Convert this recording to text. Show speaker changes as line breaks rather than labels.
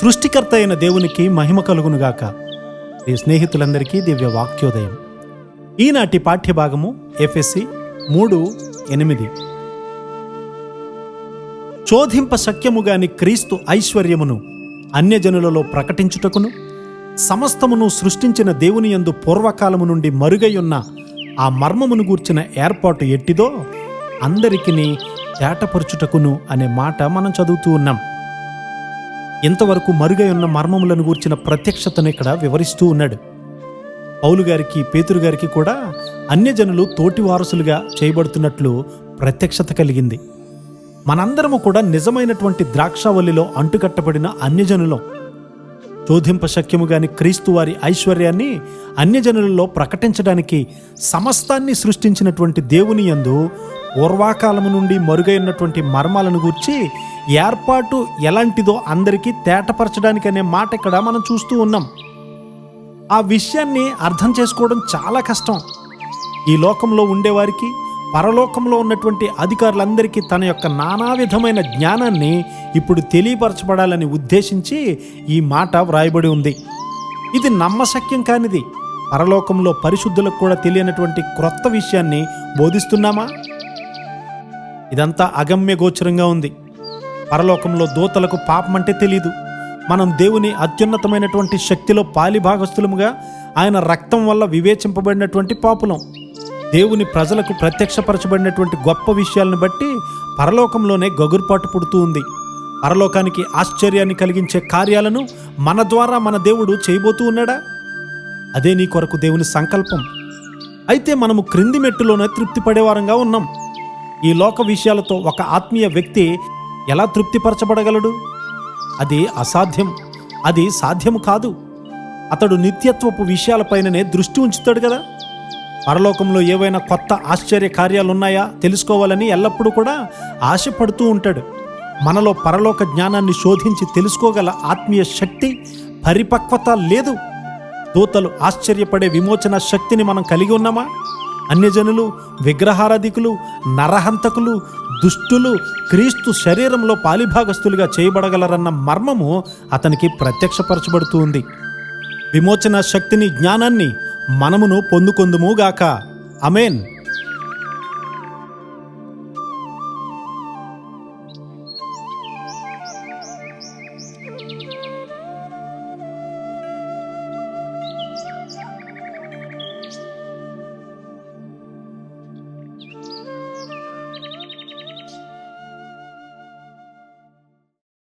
సృష్టికర్త అయిన దేవునికి మహిమ కలుగునుగాక. ఈ స్నేహితులందరికీ దివ్య వాక్యోదయం. ఈనాటి పాఠ్యభాగము ఎఫెసీ 3:8. శోధింప శక్యముగాని క్రీస్తు ఐశ్వర్యమును అన్యజనులలో ప్రకటించుటకును, సమస్తమును సృష్టించిన దేవుని యందు పూర్వకాలము నుండి మరుగైయున్న ఆ మర్మమును గూర్చిన ఏర్పాటు ఎట్టిదో అందరికిని తేటపరచుటకును అనే మాట మనం చదువుతూ ఉన్నాం. ఇంతవరకు మరుగై ఉన్న మర్మములను గూర్చిన ప్రత్యక్షతను ఇక్కడ వివరిస్తూ ఉన్నాడు. పౌలు గారికి, పేతురు గారికి కూడా అన్యజనులు తోటి వారసులుగా చేయబడుతున్నట్లు ప్రత్యక్షత కలిగింది. మనందరము కూడా నిజమైనటువంటి ద్రాక్షావల్లిలో అంటుకట్టబడిన అన్యజనులం. శోధింప శక్యముగాని క్రీస్తు వారి ఐశ్వర్యాన్ని అన్యజనులలో ప్రకటించడానికి సమస్తాన్ని సృష్టించినటువంటి దేవుని యందు పూర్వకాలము నుండి మరుగైనటువంటి మర్మాలను గూర్చి ఏర్పాటు ఎలాంటిదో అందరికీ తేటపరచడానికి అనే మాట ఇక్కడ మనం చూస్తూ ఉన్నాం. ఆ విషయాన్ని అర్థం చేసుకోవడం చాలా కష్టం. ఈ లోకంలో ఉండేవారికి, పరలోకంలో ఉన్నటువంటి అధికారులందరికీ తన యొక్క నానా విధమైన జ్ఞానాన్ని ఇప్పుడు తెలియపరచబడాలని ఉద్దేశించి ఈ మాట వ్రాయబడి ఉంది. ఇది నమ్మశక్యం కానిది. పరలోకంలో పరిశుద్ధులకు కూడా తెలియనటువంటి క్రొత్త విషయాన్ని బోధిస్తున్నామా? ఇదంతా అగమ్య గోచరంగా ఉంది. పరలోకంలో దూతలకు పాపం అంటే తెలీదు. మనం దేవుని అత్యున్నతమైనటువంటి శక్తిలో పాలిభాగస్థులముగా ఆయన రక్తం వల్ల వివేచింపబడినటువంటి పాపులం. దేవుని ప్రజలకు ప్రత్యక్షపరచబడినటువంటి గొప్ప విషయాలను బట్టి పరలోకంలోనే గగుర్పాటు పుడుతూ ఉంది. పరలోకానికి ఆశ్చర్యాన్ని కలిగించే కార్యాలను మన ద్వారా మన దేవుడు చేయబోతూ ఉన్నాడా? అదే నీ కొరకు దేవుని సంకల్పం. అయితే మనము క్రింది మెట్టులోనే తృప్తి పడేవారంగా ఉన్నాం. ఈ లోక విషయాలతో ఒక ఆత్మీయ వ్యక్తి ఎలా తృప్తిపరచబడగలడు? అది అసాధ్యం. అది సాధ్యము కాదు. అతడు నిత్యత్వపు విషయాలపైననే దృష్టి ఉంచుతాడు కదా. పరలోకంలో ఏవైనా కొత్త ఆశ్చర్య కార్యాలున్నాయా తెలుసుకోవాలని ఎల్లప్పుడూ కూడా ఆశపడుతూ ఉంటాడు. మనలో పరలోక జ్ఞానాన్ని శోధించి తెలుసుకోగల ఆత్మీయ శక్తి, పరిపక్వత లేదు. దూతలు ఆశ్చర్యపడే విమోచన శక్తిని మనం కలిగి ఉన్నామా? అన్యజనులు, విగ్రహారాధికులు, నరహంతకులు, దుష్టులు క్రీస్తు శరీరంలో పాలిభాగస్తులుగా చేయబడగలరన్న మర్మము అతనికి ప్రత్యక్షపరచబడుతూ ఉంది. విమోచన శక్తిని, జ్ఞానాన్ని మనమును పొందుకొందుముగాక. ఆమేన్.